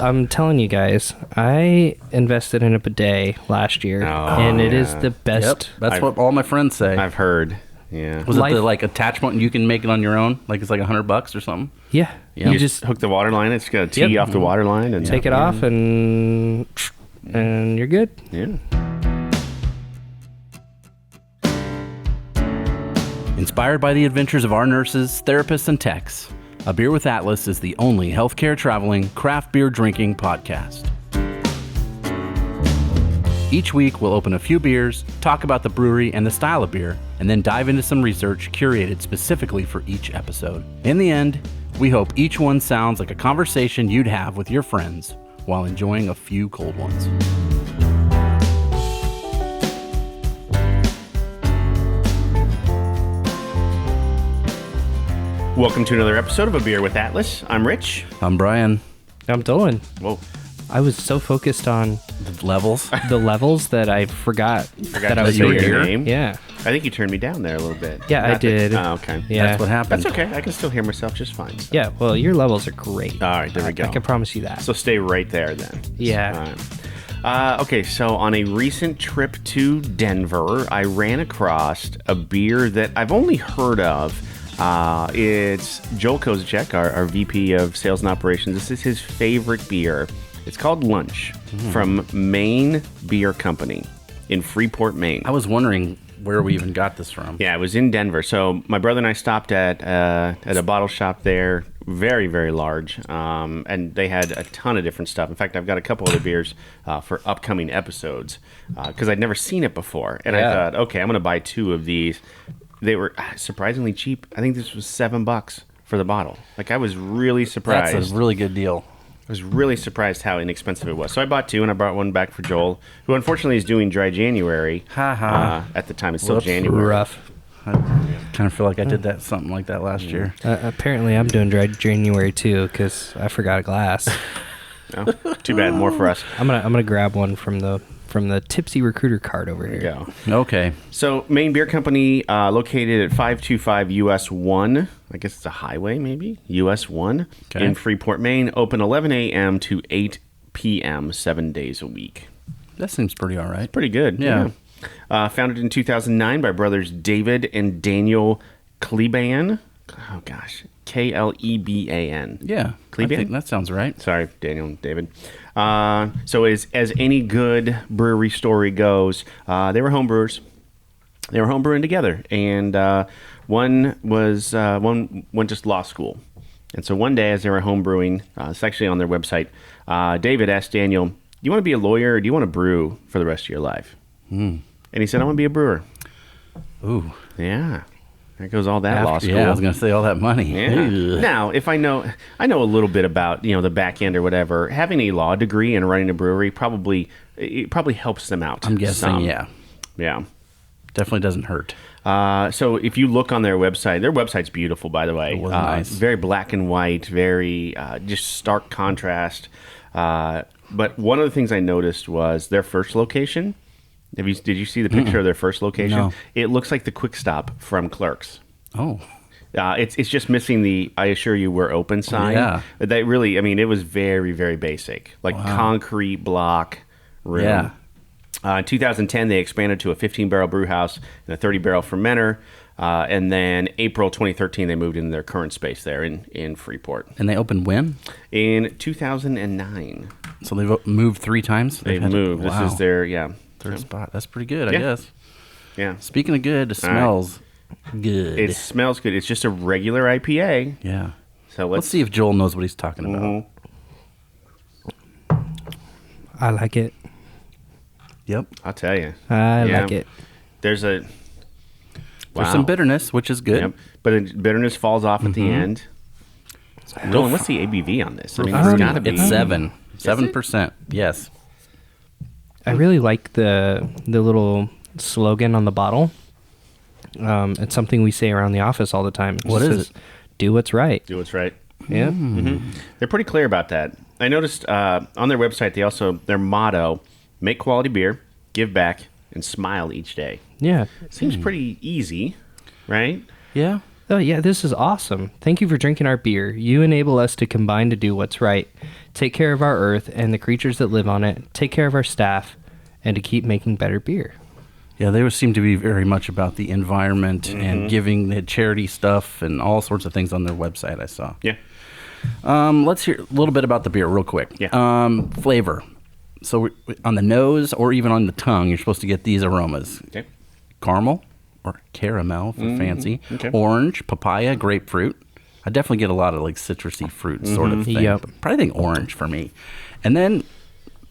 I'm telling you guys, I invested in a bidet last year, and it is the best. Yep, that's what all my friends say. I've heard. Yeah. Was it the attachment and you can make it on your own? Like it's like $100 or something? Yeah. You just hook the water line. It's got a tee off the water line and take it off, and you're good. Yeah. Inspired by the adventures of our nurses, therapists, and techs, A Beer with Atlas is the only healthcare traveling, craft beer drinking podcast. Each week, we'll open a few beers, talk about the brewery and the style of beer, and then dive into some research curated specifically for each episode. In the end, we hope each one sounds like a conversation you'd have with your friends while enjoying a few cold ones. Welcome to another episode of A Beer with Atlas. I'm Rich. I'm Brian. I'm Dolan. Whoa. I was so focused on The levels. that I forgot that I was your here. name. Yeah. I think you turned me down there a little bit. Yeah, I did. Oh, okay. Yeah. That's what happened. That's okay. I can still hear myself just fine. So. Yeah, well, your levels are great. All right, there we go. I can promise you that. So stay right there then. Yeah. All right. Okay, so on a recent trip to Denver, I ran across a beer that I've only heard of. It's Joel Kozacek, our VP of Sales and Operations. This is his favorite beer. It's called Lunch from Maine Beer Company in Freeport, Maine. I was wondering where we even got this from. Yeah, it was in Denver. So my brother and I stopped at a bottle shop there, very, very large, and they had a ton of different stuff. In fact, I've got a couple other beers for upcoming episodes because I'd never seen it before. And I thought, okay, I'm going to buy two of these. They were surprisingly cheap. I think this was $7 for the bottle. Like, I was really surprised. That's a really good deal. I was really surprised how inexpensive it was. So I bought two, and I brought one back for Joel, who unfortunately is doing dry January. At the time, it's still January. Rough. I kind of feel like I did something like that last year. Apparently, I'm doing dry January too because I forgot a glass. No? Too bad. More for us. I'm gonna grab one from the Tipsy Recruiter card over here. Go. Okay. So, Maine Beer Company, located at 525 US 1. I guess it's a highway, maybe? US 1 in Freeport, Maine. Open 11 a.m. to 8 p.m. 7 days a week. That seems pretty all right. Pretty good. Yeah. Founded in 2009 by brothers David and Daniel Kleban. Oh, gosh. Kleban. Yeah. Kleban? I think that sounds right. Sorry, Daniel and David. So as any good brewery story goes, they were home brewers. They were home brewing together, and one went to law school. And so one day, as they were home brewing, it's actually on their website, David asked Daniel, "Do you want to be a lawyer, or do you want to brew for the rest of your life?" And he said, "I want to be a brewer." Ooh. Yeah. There goes all that law school. Yeah, I was going to say all that money. Yeah. Now, if I know a little bit about the back end or whatever, having a law degree and running a brewery probably helps them out. I'm guessing, some. Yeah. Definitely doesn't hurt. So if you look on their website's beautiful, by the way. It was nice. Very black and white, very just stark contrast. But one of the things I noticed was their first location. Did you see the picture of their first location? No. It looks like the Quick Stop from Clerks. Oh. It's just missing the "I assure you we're open" sign. Yeah. That really, it was very, very basic, like concrete block room. Yeah. In 2010, they expanded to a 15-barrel brew house and a 30-barrel fermenter. And then April 2013, they moved into their current space there in Freeport. And they opened when? In 2009. So they've moved 3 times? They've moved. Wow. This is their, Third spot. That's pretty good, I Yeah. guess. Yeah. Speaking of good, it smells good. It smells good. It's just a regular IPA. Yeah. So Let's see if Joel knows what he's talking about. I like it. Yep. I'll tell you. I like it. There's There's some bitterness, which is good. Yep. But bitterness falls off at the end. Dolan, what's the ABV on this? It's got to be. It's 7%. Yes. I really like the little slogan on the bottle. It's something we say around the office all the time. What is it? Do what's right. Do what's right. Yeah. Mm-hmm. They're pretty clear about that. I noticed on their website, their motto, make quality beer, give back, and smile each day. Yeah. Seems pretty easy, right? Yeah. Oh, yeah, this is awesome. Thank you for drinking our beer. You enable us to combine to do what's right, take care of our earth and the creatures that live on it, take care of our staff, and to keep making better beer. Yeah, they seem to be very much about the environment and giving the charity stuff and all sorts of things on their website, I saw. Yeah. Let's hear a little bit about the beer real quick. Yeah. Flavor. So on the nose or even on the tongue, you're supposed to get these aromas. Okay. Caramel or caramel for fancy. Okay. Orange, papaya, grapefruit. I definitely get a lot of like citrusy fruit sort of thing. Yep. Probably think orange for me. And then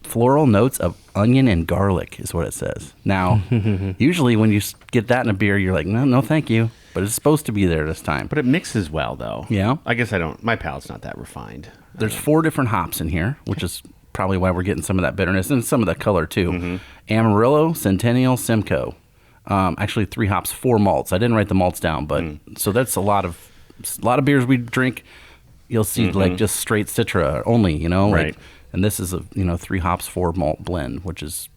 floral notes of onion and garlic is what it says. Now, usually when you get that in a beer, you're like, no, thank you. But it's supposed to be there this time. But it mixes well, though. Yeah. I guess my palate's not that refined. There's 4 different hops in here, which is probably why we're getting some of that bitterness and some of that color too. Amarillo, Centennial, Simcoe. Actually 3 hops, 4 malts. I didn't write the malts down, but so that's a lot of beers we drink. You'll see like just straight Citra only, you know, Right. like, and this is a 3 hops, 4 malt blend, which is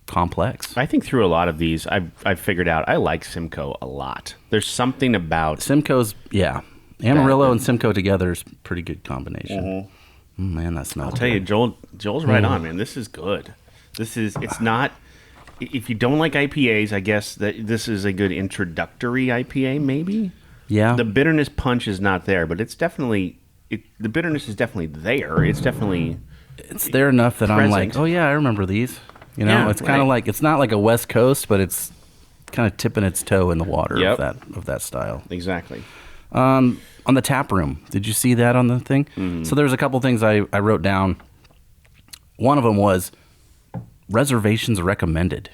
complex. I think through a lot of these, I've figured out I like Simcoe a lot. There's something about Simcoe's, Amarillo and Simcoe together is a pretty good combination. Man, that smells. I'll tell you, Joel's right on, man. This is good. It's not. If you don't like IPAs, I guess that this is a good introductory IPA, maybe. Yeah. The bitterness punch is not there, but it's definitely the bitterness is definitely there. It's definitely It's there enough that I'm like, present. oh yeah, I remember these. You know, Yeah, it's kind of right. like, it's not like a West Coast, but it's kind of tipping its toe in the water Yep. of that style. exactly. On the tap room, did you see that on the thing? So there's a couple things I wrote down. One of them was reservations recommended.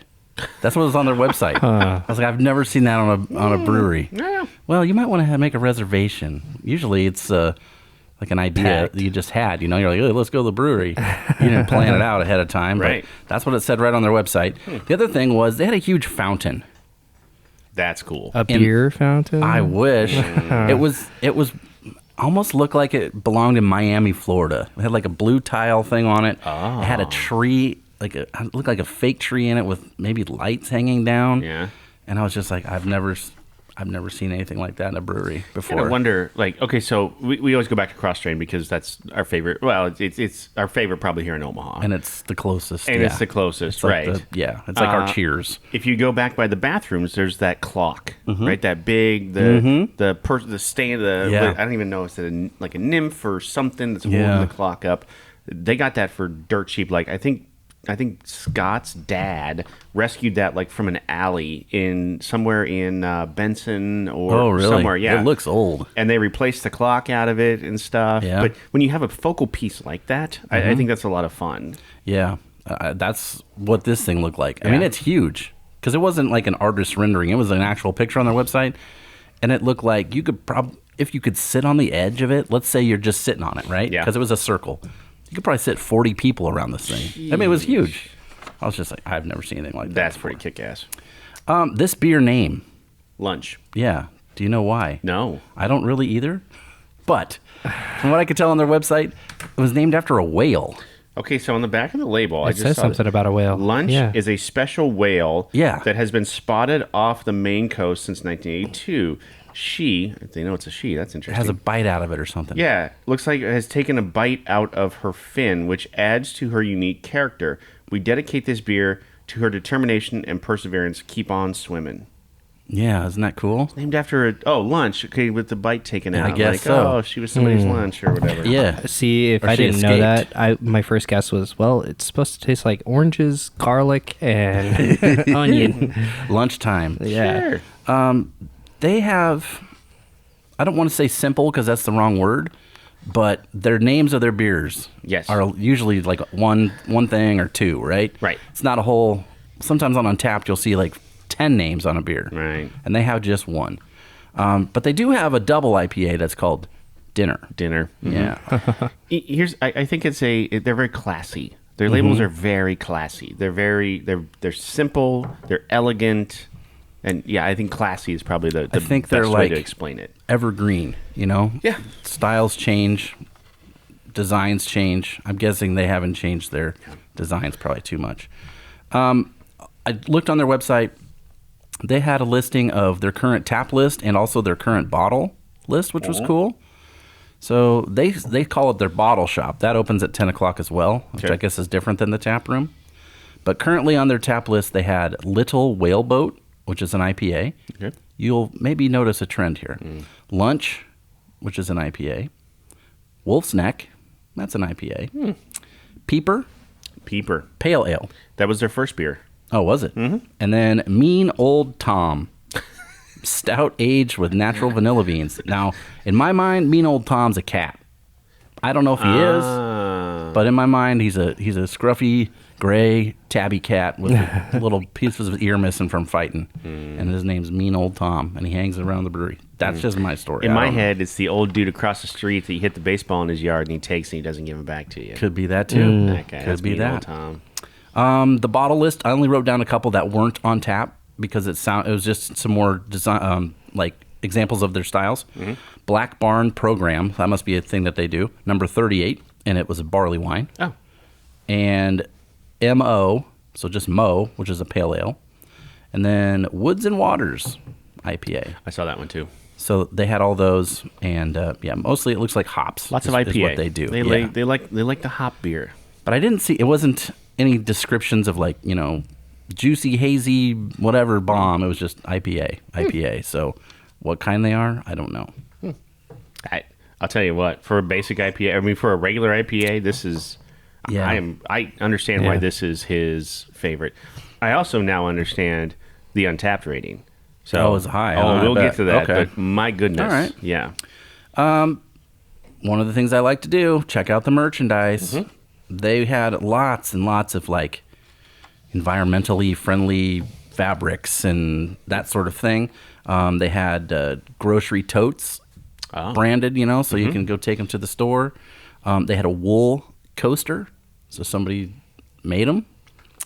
That's what was on their website. I was like, I've never seen that on a brewery. Yeah. Well, you might want to make a reservation. Usually it's like an idea Packed. that you just had. You know, you're like, oh, let's go to the brewery. You didn't plan it out ahead of time. Right. But that's what it said right on their website. The other thing was they had a huge fountain. That's cool. A beer fountain? I wish. It was almost looked like it belonged in Miami, Florida. It had like a blue tile thing on it. It had a tree, it looked like a fake tree in it with maybe lights hanging down. Yeah. And I was just like, I've never seen anything like that in a brewery before. I wonder, like, okay, so we always go back to Cross Train because that's our favorite. Well, it's our favorite probably here in Omaha. And it's the closest. And yeah. it's the closest, It's like right? it's like our Cheers. If you go back by the bathrooms, there's that clock, right? That big, the stand, Yeah. I don't even know if it's like a nymph or something that's holding Yeah. the clock up. They got that for dirt cheap. Like I think Scott's dad rescued that like from an alley somewhere in Benson or Oh, really? somewhere. Yeah, It looks old. and they replaced the clock out of it and stuff. Yeah. But when you have a focal piece like that, I think that's a lot of fun. Yeah. That's what this thing looked like. I Yeah. mean, it's huge because it wasn't like an artist rendering. It was an actual picture on their website. And it looked like you could if you could sit on the edge of it, let's say you're just sitting on it, right? Yeah. Because it was a circle. You could probably sit 40 people around this thing. I mean, it was huge. I was just like, I've never seen anything like that. That's before. pretty kick-ass. This beer name. Lunch. Yeah. Do you know why? No. I don't really either. But from what I could tell on their website, it was named after a whale. Okay, so on the back of the label, I It just says saw something about a whale. Lunch Yeah. is a special whale Yeah. that has been spotted off the Maine coast since 1982. If they know it's a she, that's It interesting. has a bite out of it or something. Yeah, looks like it has taken a bite out of her fin, which adds to her unique character. We dedicate this beer to her determination and perseverance. Keep on swimming. Yeah, isn't that cool? Named after lunch. Okay, with the bite taken Yeah, I out. guess like, so. oh, she was somebody's lunch or whatever. Yeah. See, if Or I she didn't know escaped. that, my first guess was, well, it's supposed to taste like oranges, garlic, and onion. Lunchtime. Yeah. Sure. They have, I don't want to say simple because that's the wrong word, but their names of their beers Yes. are usually like one thing or two, right? Right. It's not a whole, sometimes on Untapped you'll see like 10 names on a beer. Right. And they have just one. But they do have a double IPA that's called Dinner. Dinner. Yeah. I think they're very classy. Their labels are very classy. They're simple. They're elegant, and yeah, I think classy is probably the I think they're best way to like- explain it. Evergreen, you know? Yeah. Styles change, designs change. I'm guessing they haven't changed their designs probably too much. I looked on their website. they had a listing of their current tap list and also their current bottle list, which was cool. So they call it their bottle shop. That opens at 10 o'clock as well, which I guess is different than the tap room. But currently on their tap list, they had Little Whaleboat, which is an IPA. Okay. You'll maybe notice a trend here. Lunch, which is an IPA. Wolf's Neck, that's an IPA. Peeper, Pale Ale. That was their first beer. Oh, was it? Mm-hmm. And then Mean Old Tom, stout aged with natural vanilla beans. Now, in my mind, Mean Old Tom's a cat. I don't know if he is, but in my mind, he's a scruffy, gray, tabby cat with little pieces of ear missing from fighting. And his name's Mean Old Tom, and he hangs around the brewery. That's just my story. In my head, it's the old dude across the street that you hit the baseball in his yard and he takes and he doesn't give it back to you. Could be that too. That guy. Could be Mean that. Old Tom. The bottle list, I only wrote down a couple that weren't on tap because it was just some more design, like examples of their styles. Black Barn Program, that must be a thing that they do. Number 38, and it was a barley wine. Oh. And MO, so just Mo, which is a pale ale. And then Woods and Waters IPA. I saw that one too. So they had all those, and mostly it looks like hops. Lots of IPA. Is what they do. They like the hop beer. But I didn't see, it wasn't any descriptions of like, juicy, hazy, whatever bomb. It was just IPA. So what kind they are, I don't know. I'll tell you what, for a basic IPA, for a regular IPA, this is, I understand why this is his favorite. I also now understand the Untapped rating. So it's high. We'll get to that, okay. but my goodness. All right. Yeah. One of the things I like to do, check out the merchandise. They had lots and lots of like environmentally friendly fabrics and that sort of thing. They had grocery totes branded, so you can go take them to the store. They had a wool coaster, so somebody made them.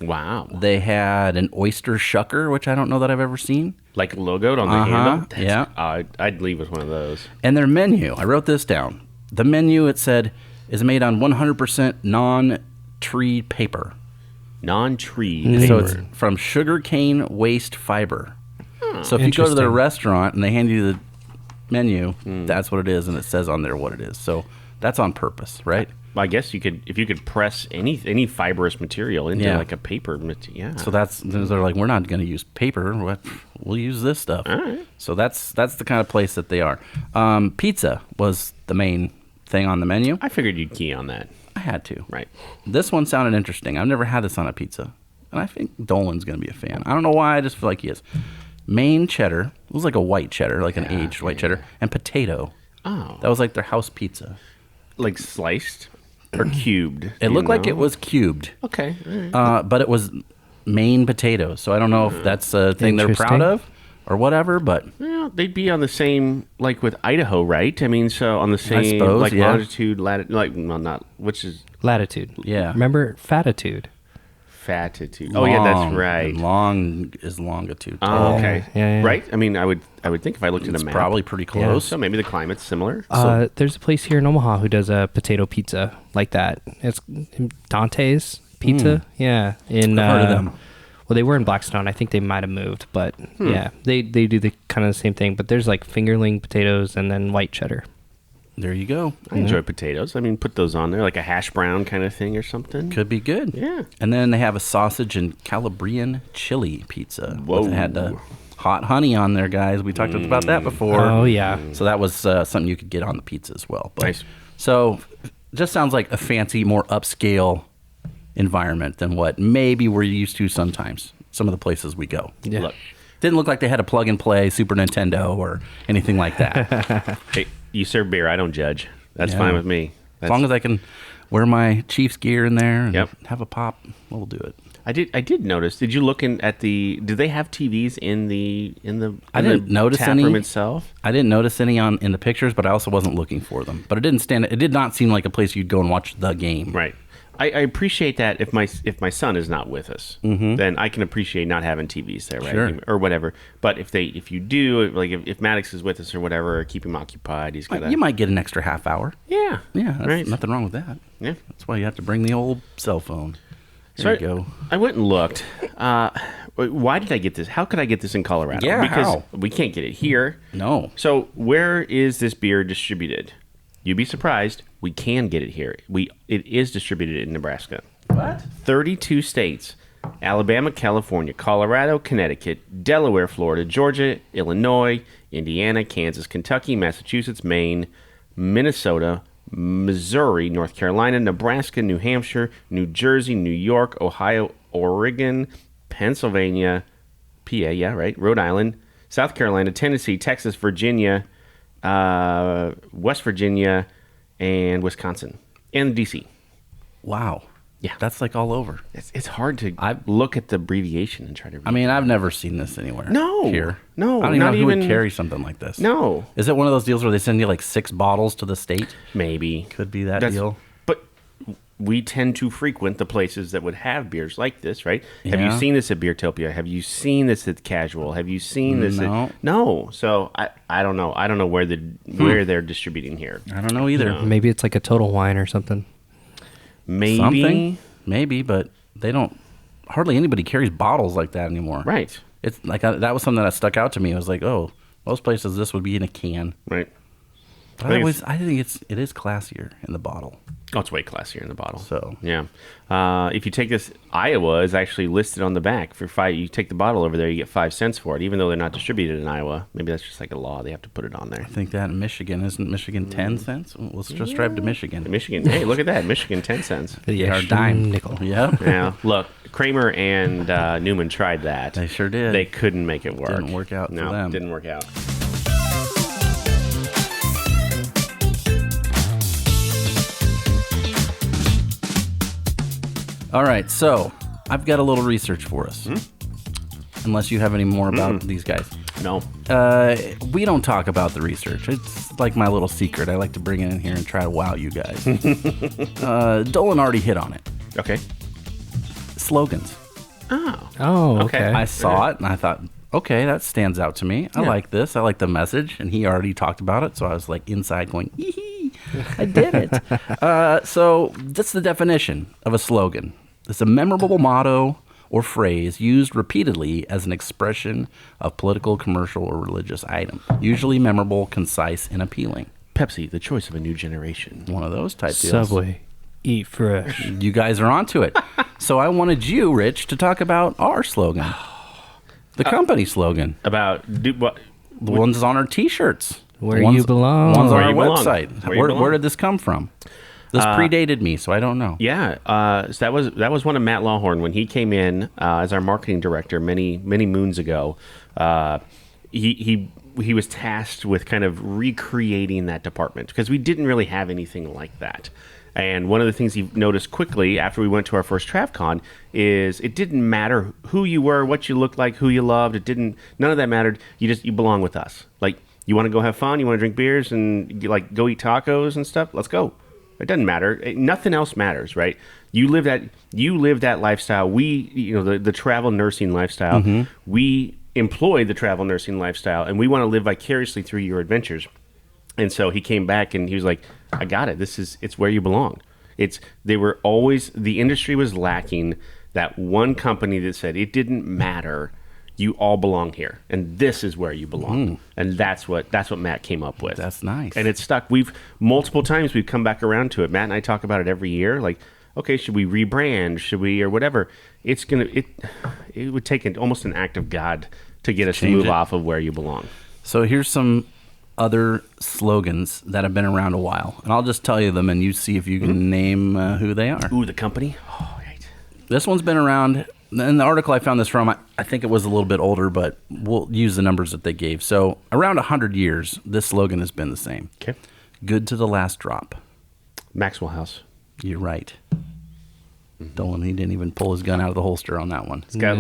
Wow. They had an oyster shucker, which I don't know that I've ever seen. Like logoed on the handle? Yeah. I'd leave with one of those. And their menu, I wrote this down. The menu, it said, is made on 100% non-tree paper. Non-tree paper. So it's from sugarcane waste fiber. So if you go to their restaurant and they hand you the menu, that's what it is, and it says on there what it is. So that's on purpose, right? I guess if you could press any fibrous material into like a paper material. Yeah. So they're like, we're not going to use paper. We'll use this stuff. All right. So that's the kind of place that they are. Pizza was the main thing on the menu. I figured you'd key on that. I had to. Right. This one sounded interesting. I've never had this on a pizza, and I think Dolan's going to be a fan. I don't know why. I just feel like he is. Maine cheddar. It was like a white cheddar, like an aged white cheddar, and potato. Oh. That was like their house pizza. Like sliced or cubed? It looked like it was cubed. Okay. All right. But it was Maine potatoes. So I don't know if that's a thing they're proud of or whatever, but Well, they'd be on the same, like with Idaho, right? I mean, so on the same, suppose, like yeah. longitude, which is Latitude. Yeah. Remember fatitude? fatitude. Oh, yeah, that's long, right. and long is longitude. Oh, okay. Yeah. Right? I mean, I would think if I looked at It's a map. probably pretty close. So maybe the climate's similar. There's a place here in Omaha who does a potato pizza like that. It's Dante's Pizza. Yeah. I've heard of them. Well, they were in Blackstone. I think they might have moved, but yeah, they do the kind of the same thing. But there's like fingerling potatoes and then white cheddar. There you go. I enjoy potatoes. I mean, put those on there, like a hash brown kind of thing or something. Could be good. Yeah. And then they have a sausage and Calabrian chili pizza. Whoa. It had the hot honey on there, guys. We talked about that before. Oh, yeah. So that was something you could get on the pizza as well. But, Nice. So just sounds like a fancy, more upscale environment than what maybe we're used to sometimes, some of the places we go. Yeah. Look, Didn't look like they had a plug-and-play Super Nintendo or anything like that. hey, you serve beer. I don't judge. That's Yeah. fine with me. As long as I can wear my Chiefs gear in there and Yep. have a pop, we'll do it. I did notice. Did you look at the? Do they have TVs in the? I didn't notice tap any. room itself. I didn't notice any in the pictures, but I also wasn't looking for them. But it did not seem like a place you'd go and watch the game. Right. I appreciate that if my son is not with us, then I can appreciate not having TVs there, right? Sure. Or whatever. But if you do, like if Maddox is with us or whatever, keep him occupied. He's got You might get an extra half hour. Yeah. Yeah, that's Right. nothing wrong with that. Yeah. That's why you have to bring the old cell phone. There you go. I went and looked. Why did I get this? How could I get this in Colorado? Yeah, because how? we can't get it here. No. So where is this beer distributed? You'd be surprised. We can get it here. It is distributed in Nebraska. What? 32 states: Alabama, California, Colorado, Connecticut, Delaware, Florida, Georgia, Illinois, Indiana, Kansas, Kentucky, Massachusetts, Maine, Minnesota, Missouri, North Carolina, Nebraska, New Hampshire, New Jersey, New York, Ohio, Oregon, Pennsylvania, PA, yeah, right, Rhode Island, South Carolina, Tennessee, Texas, Virginia, West Virginia, and Wisconsin, and D.C. Wow. Yeah. That's like all over. It's hard to look at the abbreviation and try to read. I mean, I've never seen this anywhere. No. Here. No, I don't even not know who would even- carry something like this. No. Is it one of those deals where they send you like 6 bottles to the state? Maybe. Could be that deal. But we tend to frequent the places that would have beers like this, right? Have you Yeah. seen this at Beertopia? Have you seen this at Casual? Have you seen this No. No. So I don't know. I don't know where they're distributing here. I don't know either. Maybe it's like a Total Wine or something. Maybe. Something? Maybe, but they don't. Hardly anybody carries bottles like that anymore. Right. It's like that was something that stuck out to me. It was like, oh, most places this would be in a can. Right. But I think it is classier in the bottle. Oh, it's way classier in the bottle. So yeah, if you take this, Iowa is actually listed on the back for 5. You take the bottle over there, you get 5 cents for it, even though they're not distributed in Iowa. Maybe that's just like a law; they have to put it on there. I think that in Michigan isn't Michigan 10 cents. Well, let's just drive to Michigan. Michigan, hey, look at that, Michigan 10 cents. Yeah, our dime nickel. Yeah, Yeah, look, Kramer and Newman tried that. they sure did. They couldn't make it work. Didn't work out for No, them. didn't work out. All right, so I've got a little research for us. Hmm? Unless you have any more about these guys. No. We don't talk about the research. It's like my little secret. I like to bring it in here and try to wow you guys. Dolan already hit on it. Okay. Slogans. Oh. Oh, Okay. okay. I saw it and I thought, okay, that stands out to me. I Yeah. like this. I like the message. And he already talked about it. So I was like inside going, hee, I did it. So that's the definition of a slogan. It's a memorable motto or phrase used repeatedly as an expression of political, commercial, or religious item. Usually memorable, concise, and appealing. Pepsi, the choice of a new generation. One of those type deals. Subway. Eat fresh. You guys are onto it. So I wanted you, Rich, to talk about our slogan. The company slogan. About what? The ones on our T-shirts. Where The ones- you belong. Ones on Where our you belong. website. Where you Where belong. did this come from? This predated me, so I don't know. Yeah, so that was one of Matt Lawhorn when he came in as our marketing director many moons ago. He was tasked with kind of recreating that department because we didn't really have anything like that. And one of the things he noticed quickly after we went to our first TravCon is it didn't matter who you were, what you looked like, who you loved. None of that mattered. You belong with us. Like, you want to go have fun, you want to drink beers and like go eat tacos and stuff. Let's go. It doesn't matter. Nothing else matters, right? You live that lifestyle. The travel nursing lifestyle. We employ the travel nursing lifestyle, and we want to live vicariously through your adventures. And so he came back and he was like, I got it. It's where you belong. The industry was lacking that one company that said it didn't matter. You all belong here, and this is where you belong. And that's what Matt came up with. That's nice. And it's stuck. Multiple times we've come back around to it. Matt and I talk about it every year. Like, okay, should we rebrand? Should we, or whatever? It would take almost an act of God to get us to Change move it. off of where you belong. So here's some other slogans that have been around a while, and I'll just tell you them, and you see if you can name who they are. Ooh, the company. Oh, right. This one's been around. In the article I found this from, I think it was a little bit older, but we'll use the numbers that they gave. So around 100 years, this slogan has been the same. Okay. Good to the last drop. Maxwell House. You're right. Dolan, he didn't even pull his gun out of the holster on that one. It's got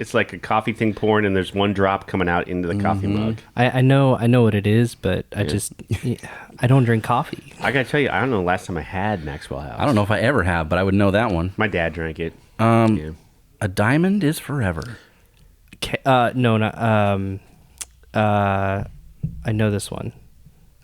it's like a coffee thing pouring, and there's one drop coming out into the coffee mug. I know what it is, but I don't drink coffee. I gotta tell you, I don't know the last time I had Maxwell House. I don't know if I ever have, but I would know that one. My dad drank it. A diamond is forever. No, not. I know this one.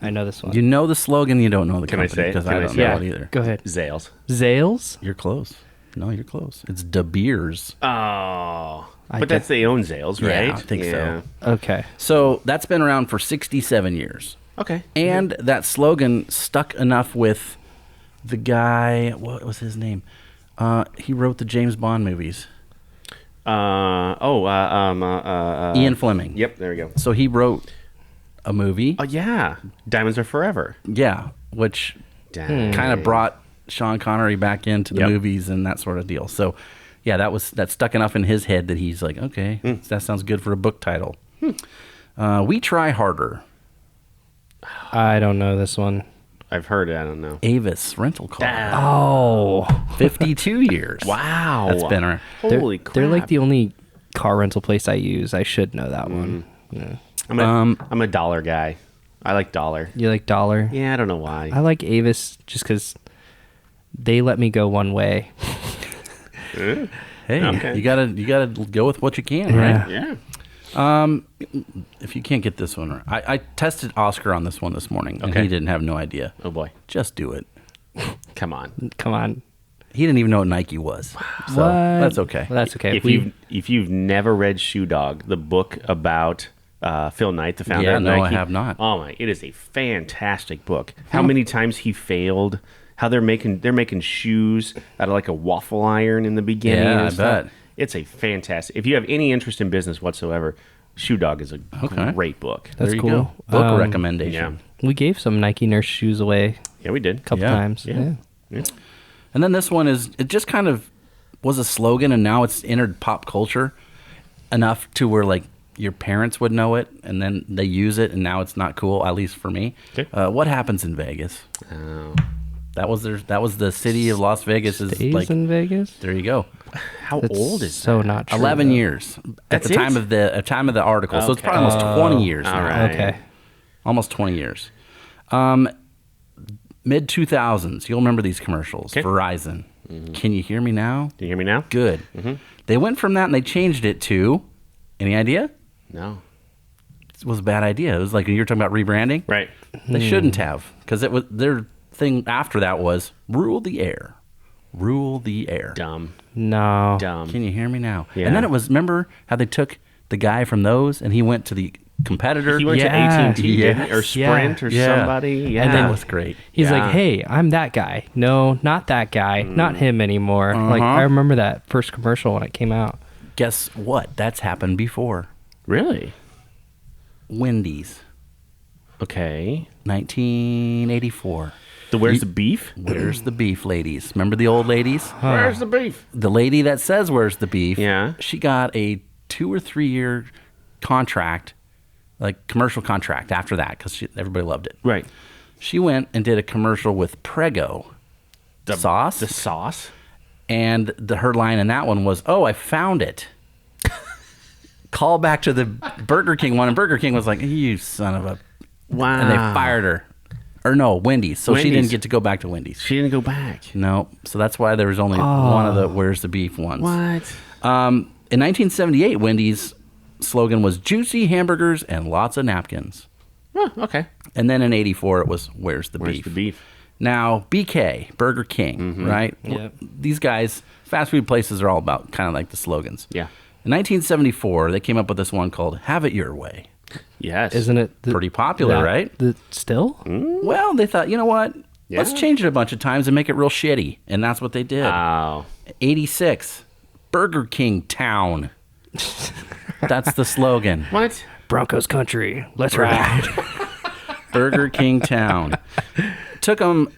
You know the slogan, you don't know the Can I company. say it? Because Can I I don't say know Yeah, it either. go ahead. Zales. Zales? You're close. No, you're close. It's De Beers. Oh. I But that's they own Zales, right? Yeah, I think so. Okay. So that's been around for 67 years. Okay. And that slogan stuck enough with the guy, what was his name? He wrote the James Bond movies. Ian Fleming. Yep, there we go. So he wrote a movie. Oh, yeah. Diamonds Are Forever. Yeah, which Dang. kind of brought Sean Connery back into the Yep. movies and that sort of deal. So, yeah, that stuck enough in his head that he's like, okay, that sounds good for a book title. We Try Harder. I don't know this one. I've heard it. I don't know. Avis Rental Car. Oh. 52 years. Wow. That's been our... Holy crap. They're like the only car rental place I use. I should know that one. Yeah. I'm a dollar guy. I like dollar. You like Dollar? Yeah, I don't know why. I like Avis just because they let me go one way. Hey, Okay. you gotta go with what you can, right? Yeah. If you can't get this one right, I tested Oscar on this one this morning, and Okay. he didn't have no idea. Oh, boy. Just do it. Come on. Come on. He didn't even know what Nike was. So What? that's okay. Well, that's okay. If you've never read Shoe Dog, the book about Phil Knight, the founder Yeah, of no, Nike. I have not. Oh my! It is a fantastic book. How many times he failed? How they're making shoes out of like a waffle iron in the beginning. Yeah, and I stuff. bet. It's a fantastic. If you have any interest in business whatsoever, Shoe Dog is a Okay. great book. That's there you cool. go. Book recommendation. Yeah, we gave some Nike Nurse shoes away yeah, we did. a couple Yeah. times. Yeah. And then this one it just kind of was a slogan, and now it's entered pop culture enough to where like your parents would know it, and then they use it, and now it's not cool, at least for me. Okay. What happens in Vegas? Oh. That was the city of Las Vegas. Is Stays like in Vegas? there you go. How That's old is so that? not true. 11 though. years at That's the time it? of the article. So it's Okay. probably almost 20 years all now. right. Okay. Almost 20 years. Mid 2000s. You'll remember these commercials. Okay. Verizon. Can you hear me now? Do you hear me now? Good. They went from that and they changed it to, any idea? No. It was a bad idea. It was like you were talking about rebranding. Right. They shouldn't have, because it was their thing after that was rule the air. Rule the air. Dumb. No. Dumb. Can you hear me now? Yeah. And then it was, remember how they took the guy from those and he went to the competitor? He went Yeah. to AT&T, didn't he? Or Yes. Sprint, or Yeah. somebody. Yeah. And that was great. He's Yeah. like, hey, I'm that guy. No, not that guy. Not him anymore. Like, Uh-huh. I remember that first commercial when it came out. Guess what? That's happened before. Really? Wendy's, Okay. 1984. Where's the beef? Where's the beef, ladies? Remember the old ladies? Where's the beef? The lady that says where's the beef, Yeah. she got a 2 or 3 year contract, like commercial contract after that, because everybody loved it. Right. She went and did a commercial with Prego sauce, The sauce? and her line in that one was, "Oh, I found it." Call back to the Burger King one, and Burger King was like, "You son of a," Wow. and they fired her. Or no, Wendy's. So she Wendy's. didn't get to go back to Wendy's. She didn't go back. No, so that's why there was only one of the "Where's the beef" ones. What? In 1978, Wendy's slogan was "Juicy hamburgers and lots of napkins." Oh, okay. And then in '84, it was "Where's the Where's beef?" the beef? Now, BK, Burger King, right? Yep. These guys, fast food places are all about kind of like the slogans. Yeah. In 1974, they came up with this one called "Have It Your Way." Yes. Isn't it Pretty popular, right? Still? Well, they thought, you know what? Let's Yeah. change it a bunch of times and make it real shitty. And that's what they did. Oh. 86, Burger King Town. That's the slogan. What? Broncos country. Let's ride. Burger King Town. Took them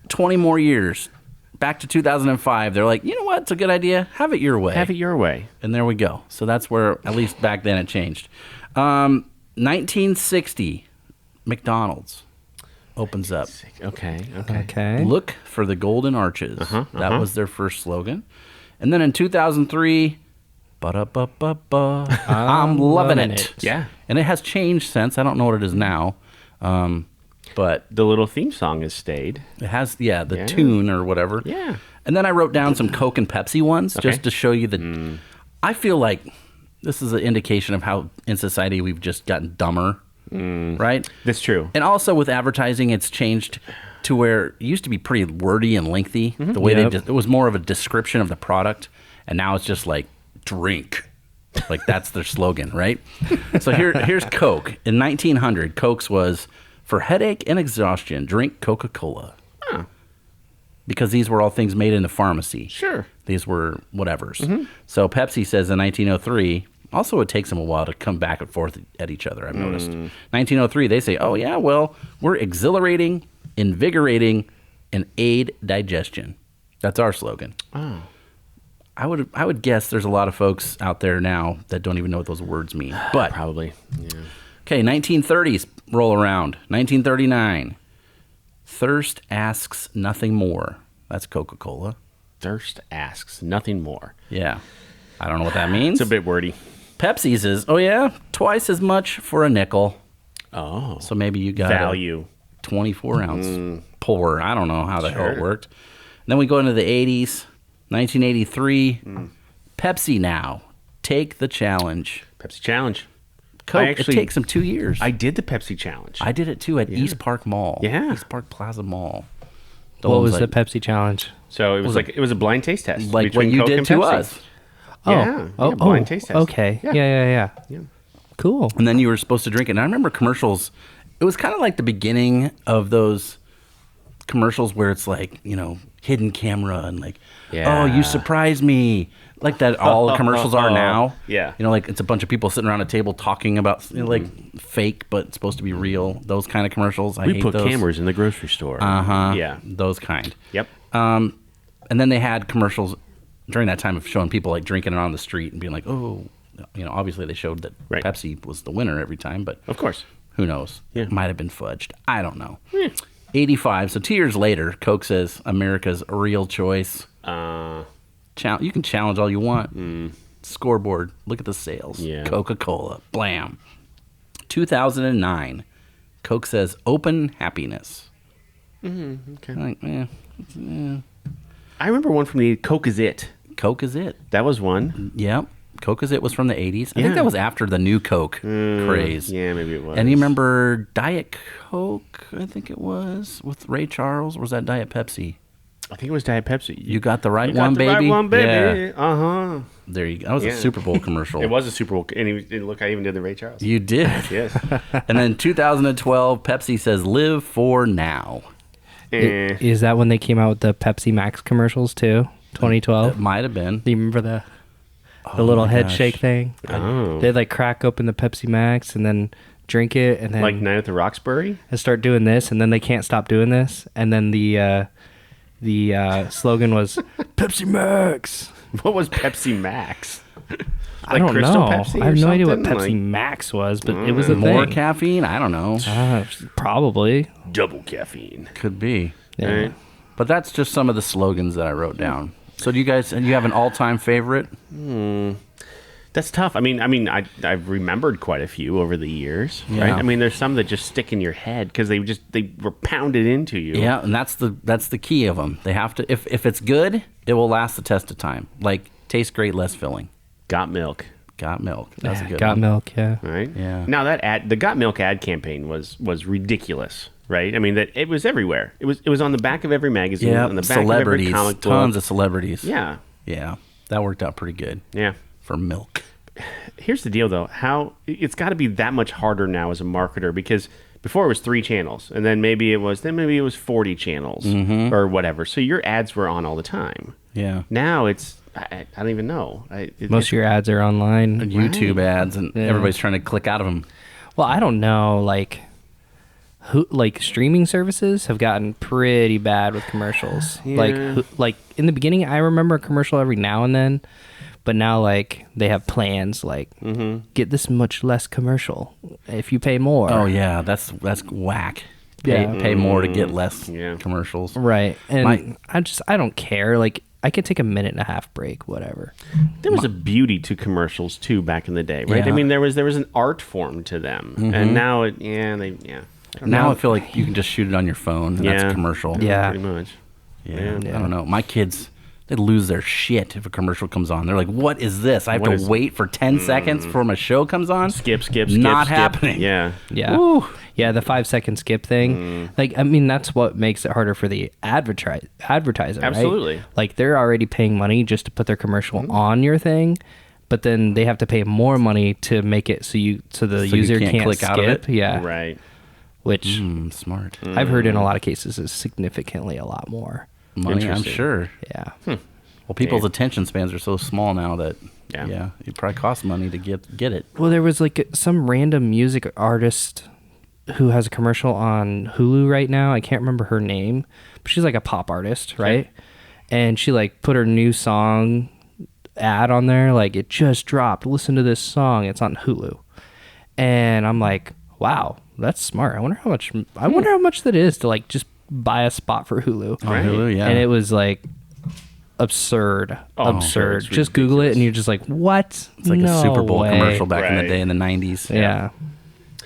20 more years. Back to 2005. They're like, you know what? It's a good idea. Have it your way. Have it your way. And there we go. So that's where, at least back then, it changed. 1960, McDonald's opens up. Okay. Okay. Look for the golden arches. That was their first slogan. And then in 2003, ba-da-ba-ba-ba, I'm loving it. Yeah. And it has changed since. I don't know what it is now. But The little theme song has stayed. it has, the Yeah. tune or whatever. Yeah. And then I wrote down some Coke and Pepsi ones Okay. just to show you that I feel like this is an indication of how in society we've just gotten dumber, right? That's true. And also with advertising, it's changed to where it used to be pretty wordy and lengthy. The way it was more of a description of the product, and now it's just like drink. Like that's their slogan, right? So here's Coke. In 1900, Coke's was for headache and exhaustion, drink Coca-Cola. Huh. Because these were all things made in the pharmacy. Sure. These were whatevers. So Pepsi says in 1903, also it takes them a while to come back and forth at each other, I've noticed. 1903, they say, oh yeah, well, we're exhilarating, invigorating, and aid digestion. That's our slogan. Oh. I would guess there's a lot of folks out there now that don't even know what those words mean. But Probably. Yeah. okay, 1930s roll around. 1939. Thirst asks nothing more. That's Coca-Cola. Thirst asks nothing more. Yeah. I don't know what that means. It's a bit wordy. Pepsi says, oh yeah, twice as much for a nickel. Oh. So maybe you got Value. a 24-ounce pour. I don't know how the hell it Sure. worked. And then we go into the 80s. 1983. Pepsi now. Take the challenge. Pepsi Challenge. Coke, it takes them 2 years. I did the Pepsi Challenge. I did it too at East Park Mall. Yeah. East Park Plaza Mall. What was the Pepsi challenge? So it was like it was a blind taste test. Like what between you Coke did and to Pepsi. us. Yeah. Blind taste test. Okay. Yeah. Cool. And then you were supposed to drink it. And I remember commercials. It was kind of like the beginning of those commercials where it's like, hidden camera and like, oh, you surprised me. Like that all the commercials are now. Yeah. Like it's a bunch of people sitting around a table talking about like fake but supposed to be real. Those kind of commercials. I We hate put those. cameras in the grocery store. Yeah. Those kind. Yep. And then they had commercials during that time of showing people like drinking it on the street and being like, oh, obviously they showed that Right. Pepsi was the winner every time, but Of course. who knows? Yeah. Might have been fudged. I don't know. 85. So 2 years later, Coke says America's a real choice. You can challenge all you want. Scoreboard. Look at the sales. Yeah. Coca-Cola. Blam. 2009. Coke says open happiness. Okay. Like, I remember one from the Coke is It. Coke is it. That was one. Yep. Coke is it was from the 80s. I Yeah. think that was after the new Coke craze. Yeah, maybe it was. And you remember Diet Coke, I think it was, with Ray Charles? Or was that Diet Pepsi? I think it was Diet Pepsi. You got the right You got one, the baby? right one, baby. Yeah. Uh-huh. There you go. That was a Yeah. Super Bowl commercial. It was a Super Bowl. And look, I even did the Ray Charles. You did. Yes. And then 2012, Pepsi says live for now. Is that when they came out with the Pepsi Max commercials too? 2012. It might have been. Do you remember the little my head gosh. shake thing? Oh. They'd like crack open the Pepsi Max and then drink it and then Like Night at the Roxbury? and start doing this and then they can't stop doing this and then the slogan was Pepsi Max. What was Pepsi Max? I don't Crystal know. Pepsi I have or no idea what something? Pepsi Like- Max was, but it was a More thing. caffeine? I don't know. Probably. Double caffeine. Could be. Yeah. Right? But that's just some of the slogans that I wrote down. So do you guys, and you have an all-time favorite? That's tough. I mean, I've remembered quite a few over the years, right? Yeah. I mean, there's some that just stick in your head because they were pounded into you. Yeah, and that's the key of them. They have to, if it's good, it will last the test of time. Like, tastes great, less filling. Got milk, Got milk. That's a good Got one. milk, yeah. right? Yeah. Now the Got Milk ad campaign was ridiculous, right? I mean, that it was everywhere. It was on the back of every magazine, Yeah, on the back celebrities, of every comic book. tons of celebrities. Yeah, Yeah, that worked out pretty good yeah. for milk. Here's the deal, though. How it's got to be that much harder now as a marketer because before it was 3 channels, and then maybe it was 40 channels or whatever. So your ads were on all the time. Yeah. Now it's I don't even know. Most of your ads are online. YouTube ads, and Yeah. everybody's trying to click out of them. Well, I don't know, like streaming services have gotten pretty bad with commercials. Yeah. Like in the beginning, I remember a commercial every now and then, but now like they have plans like get this much less commercial if you pay more. Oh yeah, that's whack. Yeah. Pay more to get less Yeah. commercials. Right. And My- I don't care. Like I could take a minute and a half break, whatever. There was a beauty to commercials too back in the day, right? Yeah. I mean, there was an art form to them, and now I don't Now know. I feel like you can just shoot it on your phone, and Yeah. that's a commercial. Yeah. pretty much. Yeah. I don't know. My kids They lose their shit if a commercial comes on. They're like, "What is this? I have to wait for 10 seconds before my show comes on." Skip. Not skip. happening. Yeah. Yeah. Woo. Yeah, the 5-second skip thing. Like, I mean, that's what makes it harder for the advertiser, right? Absolutely. Like, they're already paying money just to put their commercial on your thing, but then they have to pay more money to make it so the you user can't click skip. out of it? Yeah. Right. Which Smart. I've heard in a lot of cases is significantly a lot more. Money, I'm Interesting. sure. Yeah. Well, people's Yeah. attention spans are so small now that Yeah. it probably costs money to get it. Well, there was like some random music artist who has a commercial on Hulu right now. I can't remember her name, but she's like a pop artist, right? And she like put her new song ad on there, like it just dropped. Listen to this song. It's on Hulu. And I'm like, wow, that's smart. I wonder how much that is to like just buy a spot for Hulu. On Hulu, yeah. And it was like absurd. I'm sure it's Just Google it and you're just like, what? It's like a Super Bowl commercial back in the Right. day in the 90s. Yeah.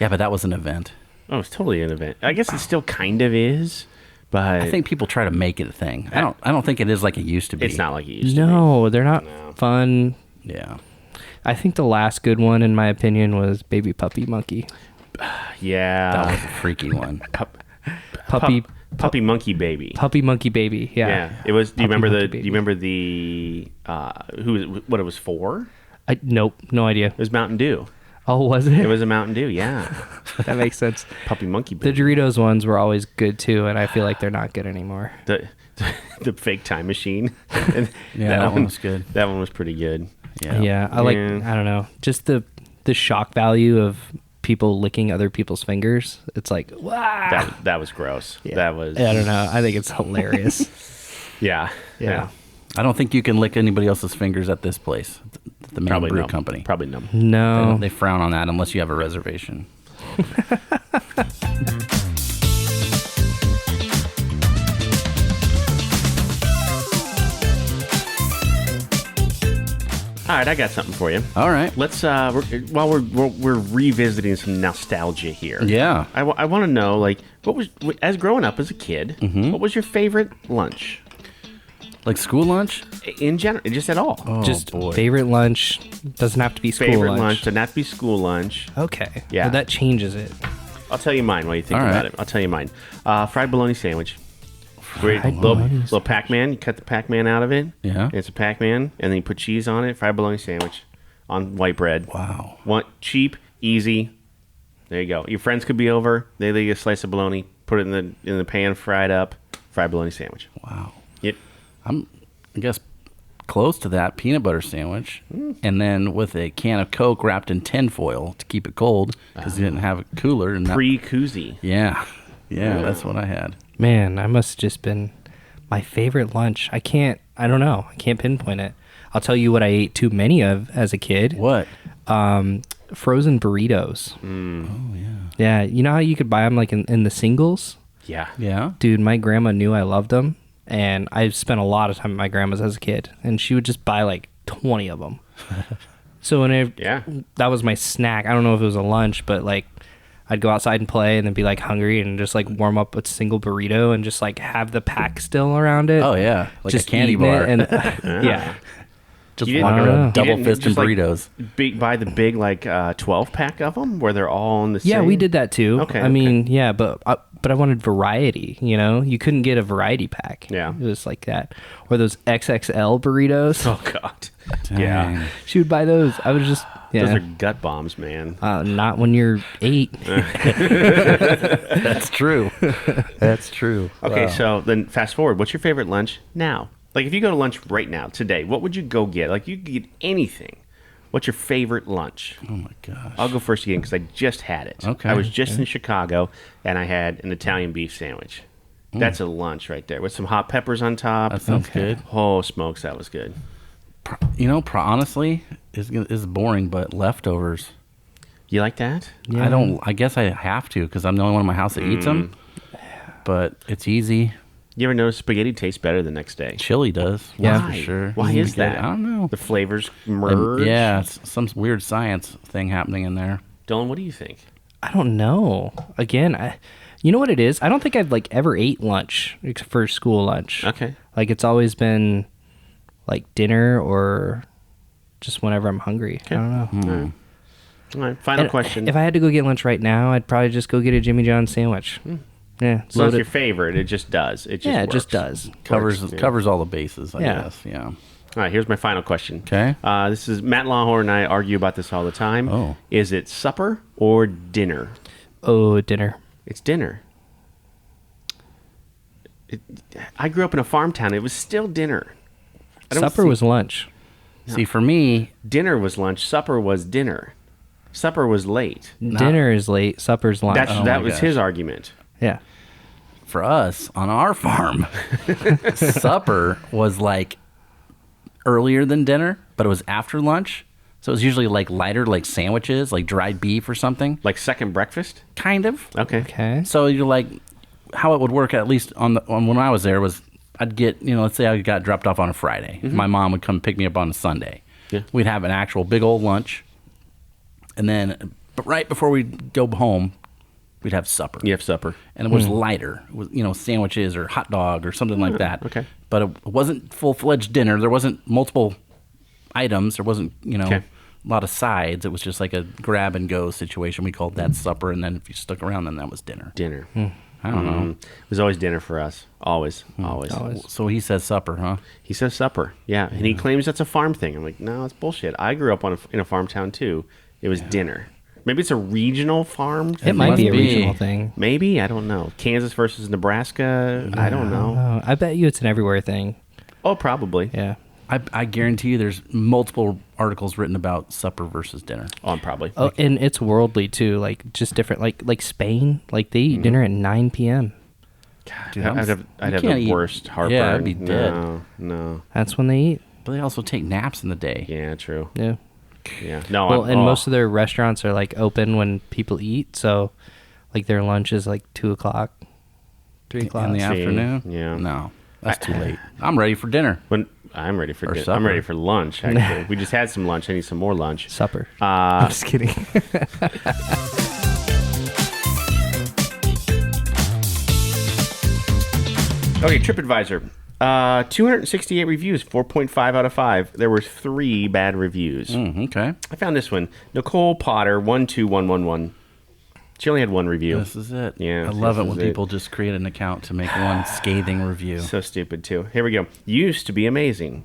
Yeah, but that was an event. Oh, it's totally an event. I guess it still kind of is, but I think people try to make it a thing. I don't think it is like it used to be. it's not like it used to be. No, they're not fun. Yeah. I think the last good one, in my opinion, was Baby Puppy Monkey. Yeah. That was a freaky one. Puppy Monkey Baby. Puppy Monkey Baby. Yeah. Yeah. It was. Do you Puppy remember Monkey the? Baby. Do you remember the? What it was for? Nope, no idea. It was Mountain Dew. Oh, was it? It was a Mountain Dew. Yeah. That makes sense. Puppy Monkey The Baby. Doritos ones were always good too, and I feel like they're not good anymore. The fake time machine. And Yeah, that one was good. That one was pretty good. Yeah, I like. Yeah. I don't know, just the shock value of people licking other people's fingers. It's like, wow. That was gross. Yeah. That was. I don't know. I think it's hilarious. Yeah. Yeah. I don't think you can lick anybody else's fingers at this place, the Maine Probably Brew no. Company. Probably no. No. They frown on that unless you have a reservation. All right, I got something for you. All right. Let's while we're revisiting some nostalgia here. Yeah. I want to know, like, what was, as growing up as a kid, Mm-hmm. what was your favorite lunch Like school lunch? in general, just at all? Oh, Just boy. favorite lunch doesn't have to be school Favorite lunch. lunch doesn't have to be school lunch. Okay. Yeah. Well, that changes it. I'll tell you mine while you think All about right. it. I'll tell you mine. Fried bologna sandwich. Great Fried little, bologna little Pac-Man. You cut the Pac-Man out of it. Yeah. And it's a Pac-Man, and then you put cheese on it. Fried bologna sandwich on white bread. Wow. Want cheap, easy. There you go. Your friends could be over. They leave you a slice of bologna. Put it in the pan, fried up. Fried bologna sandwich. Wow. Yep. I guess close to that peanut butter sandwich, and then with a can of Coke wrapped in tin foil to keep it cold because you didn't have a cooler. And Pre-koozie. yeah, that's what I had. Man, I must have just been my favorite lunch. I don't know. I can't pinpoint it. I'll tell you what I ate too many of as a kid. What? Frozen burritos. Oh yeah. Yeah, you know how you could buy them like in the singles? Yeah. Yeah. Dude, my grandma knew I loved them, and I spent a lot of time at my grandma's as a kid, and she would just buy like 20 of them. So Yeah. that was my snack. I don't know if it was a lunch, but like I'd go outside and play and then be like hungry and just like warm up a single burrito and just like have the pack still around it. Oh yeah. Like just a candy eating it bar. and yeah. Just You walking didn't- around you double didn't fisting just, like, burritos. Buy the big, like, 12-pack of them where they're all in the same. Yeah, we did that too. Okay, I mean, yeah, but I wanted variety, you know? You couldn't get a variety pack. Yeah. It was like that. Or those XXL burritos. Oh, God. Dang. Yeah. She would buy those. I was just, yeah. Those are gut bombs, man. Not when you're 8. That's true. That's true. Okay, Wow. so then fast forward. What's your favorite lunch now? Like, if you go to lunch right now, today, what would you go get? Like, you could get anything. What's your favorite lunch? Oh my gosh. I'll go first again because I just had it. Okay, I was just in Chicago, and I had an Italian beef sandwich. Mm. That's a lunch right there with some hot peppers on top. That sounds good. Oh, smokes, that was good. You know, honestly, is boring, but leftovers. You like that? Yeah. I don't. I guess I have to because I'm the only one in my house that eats them. But it's easy. You ever notice spaghetti tastes better the next day? Chili does. Yeah. that's for sure. Why is Spaghetti- that? I don't know. The flavors merge? Yeah, it's some weird science thing happening in there. Dylan, what do you think? I don't know. Again, you know what it is? I don't think I've like ever ate lunch for school lunch. Okay. Like it's always been like dinner or just whenever I'm hungry. I don't know. All right. Final And question. If I had to go get lunch right now, I'd probably just go get a Jimmy John's sandwich. Yeah, it's not your favorite. It just does. It just it just works. does. Covers all the bases, I Yeah. guess. Yeah. All right, here's my final question. Okay. This is Matt Lawhorn and I argue about this all the time. Oh. Is it supper or dinner? Oh, dinner. It's dinner. I grew up in a farm town. It was still dinner. Supper was lunch. See, for me, Dinner was lunch. Supper was dinner. Supper was late. Dinner is late. Supper's lunch. That was gosh. his argument. Yeah. for us on our farm, supper was like earlier than dinner, but it was after lunch. So it was usually like lighter, like sandwiches, like dried beef or something. Like second breakfast? Kind of. Okay. Okay. So you're like, how it would work, at least on when I was there, was I'd get, let's say I got dropped off on a Friday. Mm-hmm. My mom would come pick me up on a Sunday. Yeah. We'd have an actual big old lunch. And then, but right before we'd go home, we'd have supper. You have supper. And it was lighter. It was, sandwiches or hot dog or something like that. Okay. But it wasn't full-fledged dinner. There wasn't multiple items. There wasn't, Okay. a lot of sides. It was just like a grab-and-go situation. We called that supper. And then if you stuck around, then that was dinner. Dinner. I don't know. It was always dinner for us. Always. Always. So he says supper, huh? He says supper. Yeah. And he claims that's a farm thing. I'm like, no, it's bullshit. I grew up in a farm town too. It was dinner. Maybe it's a regional farm thing. It might be a be. regional thing. Maybe. I don't know. Kansas versus Nebraska. I don't know. Oh, I bet you it's an everywhere thing. Oh, probably. Yeah. I guarantee you there's multiple articles written about supper versus dinner. Oh, probably. Oh, and it's worldly too. Like just different. Like Spain. Like they eat dinner at 9 p.m. Dude, I'd have you the can't eat- worst heartburn. Yeah, I'd be dead. No. That's when they eat. But they also take naps in the day. Yeah, true. Yeah. Yeah. No, Well, and most of their restaurants are like open when people eat. So, like their lunch is like 2 o'clock, 3 o'clock. In the See, afternoon? yeah. No, that's too late. I'm ready for dinner. When I'm ready for Or dinner. supper. I'm ready for lunch. Actually, we just had some lunch. I need some more lunch. Supper. I'm just kidding. Okay, TripAdvisor. 268 reviews, 4.5 out of 5. There were 3 bad reviews. Okay. I found this one. Nicole Potter 12111. She only had 1 review. This is it. Yeah, I love this it when is it. people just create an account to make one scathing review. So stupid too. Here we go. Used to be amazing.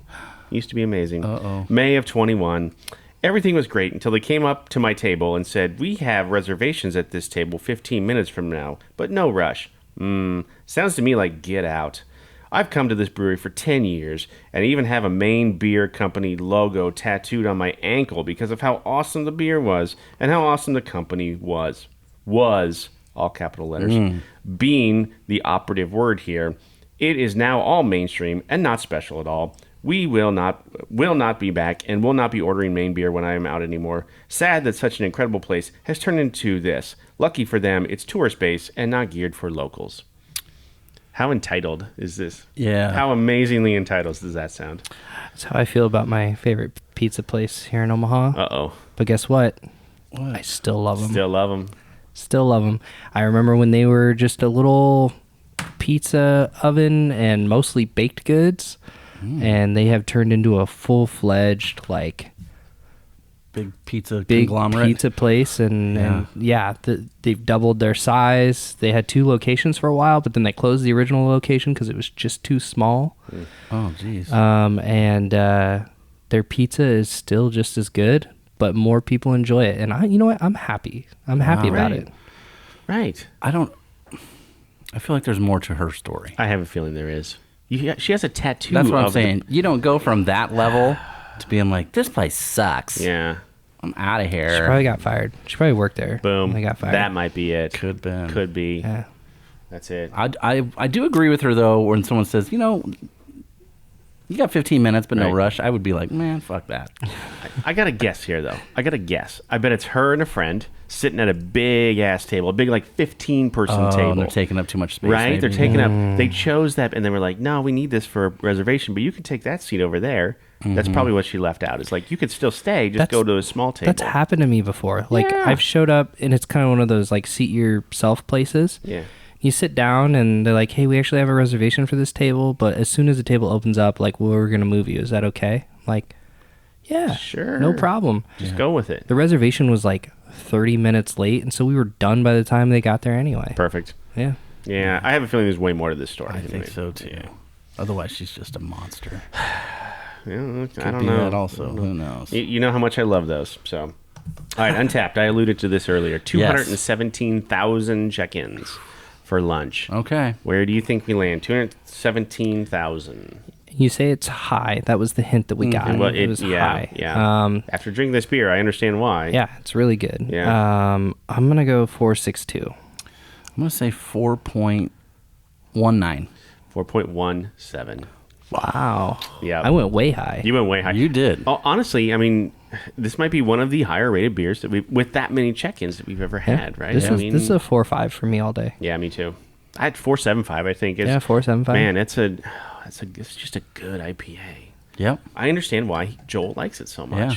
Used to be amazing. Uh-oh. May of 21. Everything was great until they came up to my table and said, "We have reservations at this table 15 minutes from now, but no rush." Sounds to me like get out. I've come to this brewery for 10 years and even have a Maine Beer Company logo tattooed on my ankle because of how awesome the beer was and how awesome the company was. Was, all capital letters, being the operative word here. It is now all mainstream and not special at all. We will not be back and will not be ordering Maine beer when I am out anymore. Sad that such an incredible place has turned into this. Lucky for them, it's tourist based and not geared for locals. How entitled is this? Yeah. How amazingly entitled does that sound? That's how I feel about my favorite pizza place here in Omaha. Uh-oh. But guess what? I still love them. Still love them. Still love them. I remember when they were just a little pizza oven and mostly baked goods, and they have turned into a full-fledged Big pizza big conglomerate. pizza place, and they've doubled their size. They had 2 locations for a while, but then they closed the original location because it was just too small. Oh, jeez. And their pizza is still just as good, but more people enjoy it. And you know what? I'm happy. I'm happy about Right. it. Right. I feel like there's more to her story. I have a feeling there is. She has a tattoo. That's what I'm of the- saying. You don't go from that level to being like, this place sucks. Yeah. I'm out of She here. probably got fired. She probably worked there. Boom. They got fired. That might be it. Could been. Could be. Yeah. That's it. I do agree with her, though, when someone says, you got 15 minutes, but no Right. rush. I would be like, man, fuck that. I got to guess here, though. I bet it's her and a friend sitting at a big ass table, a big 15-person table. And they're taking up too much space. right? maybe. They're taking up. They chose that, and they were like, "No, we need this for a reservation, but you can take that seat over there." That's probably what she left out. It's like you could still stay, just go to a small table. That's happened to me before. Like Yeah. I've showed up and it's kind of one of those seat yourself places. Yeah. You sit down and they're like, hey, we actually have a reservation for this table, but as soon as the table opens up, like, well, we're going to move you. Is that okay? I'm like, yeah, Sure. no problem. Just go with it. The reservation was like 30 minutes late, and so we were done by the time they got there anyway. Perfect. Yeah. Yeah, I have a feeling there's way more to this story. I think so too. Yeah. Otherwise, she's just a monster. Yeah, Could I don't be know. that also. Who knows? You know how much I love those. So, all right, Untapped. I alluded to this earlier. 217,000 check-ins for lunch. Okay. Where do you think we land? 217,000. You say it's high. That was the hint that we got. Well, it was high. Yeah. After drinking this beer, I understand why. Yeah, it's really good. Yeah. I'm going to go 4.62. I'm going to say 4.19. 4.17. Wow. Yeah. I went way high. You went way high. You did. Oh, honestly, I mean, this might be one of the higher rated beers that with that many check-ins that we've ever had, right? This I is mean, this is a 4.5 for me all day. yeah, me too. I had 4.75, I think. Yeah, 4.75. Man, it's just a good IPA. Yep. I understand why Joel likes it so much. Yeah.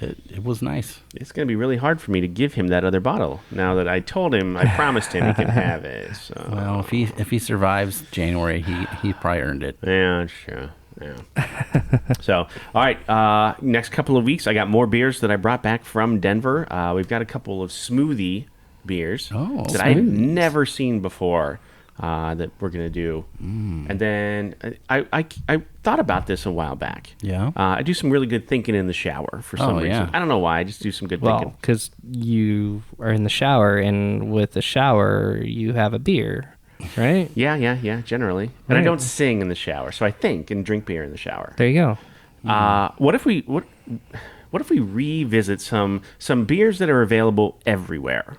It was nice. It's going to be really hard for me to give him that other bottle now that I promised him he can have it. So. Well, if he survives January, he probably earned it. Yeah, sure. Yeah. So, all right. Next couple of weeks, I got more beers that I brought back from Denver. We've got a couple of smoothie beers that I've never seen before that we're going to do. And then I thought about this a while back. Yeah. I do some really good thinking in the shower for some reason. Yeah. I don't know why. I just do some good Well, thinking. because you are in the shower, and with the shower, you have a beer, right? Yeah, generally. And I Right. don't sing in the shower, so I think and drink beer in the shower. There you go. What if we revisit some beers that are available everywhere?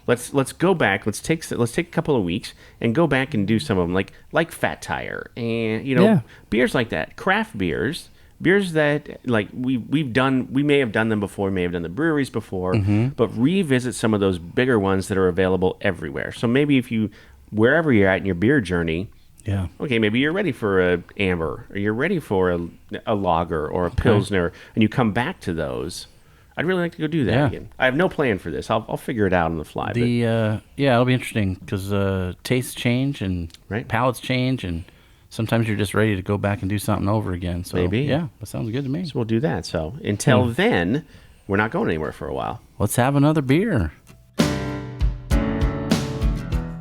Let's go back. Let's take a couple of weeks and go back and do some of them, like Fat Tire and beers like that, craft beers that like we may have done them before, we may have done the breweries before, but revisit some of those bigger ones that are available everywhere. So maybe wherever you're at in your beer journey. Yeah. Okay, maybe you're ready for a amber, or you're ready for a lager or a pilsner, and you come back to those. I'd really like to go do that again. I have no plan for this. I'll figure it out on the fly. It'll be interesting because tastes change and palates change, and sometimes you're just ready to go back and do something over again. So maybe, yeah, that sounds good to me. So we'll do that. So until then, we're not going anywhere for a while. Let's have another beer.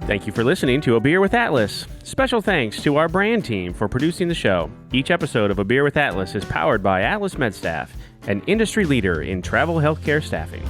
Thank you for listening to A Beer with Atlas. Special thanks to our brand team for producing the show. Each episode of A Beer with Atlas is powered by Atlas MedStaff, an industry leader in travel healthcare staffing.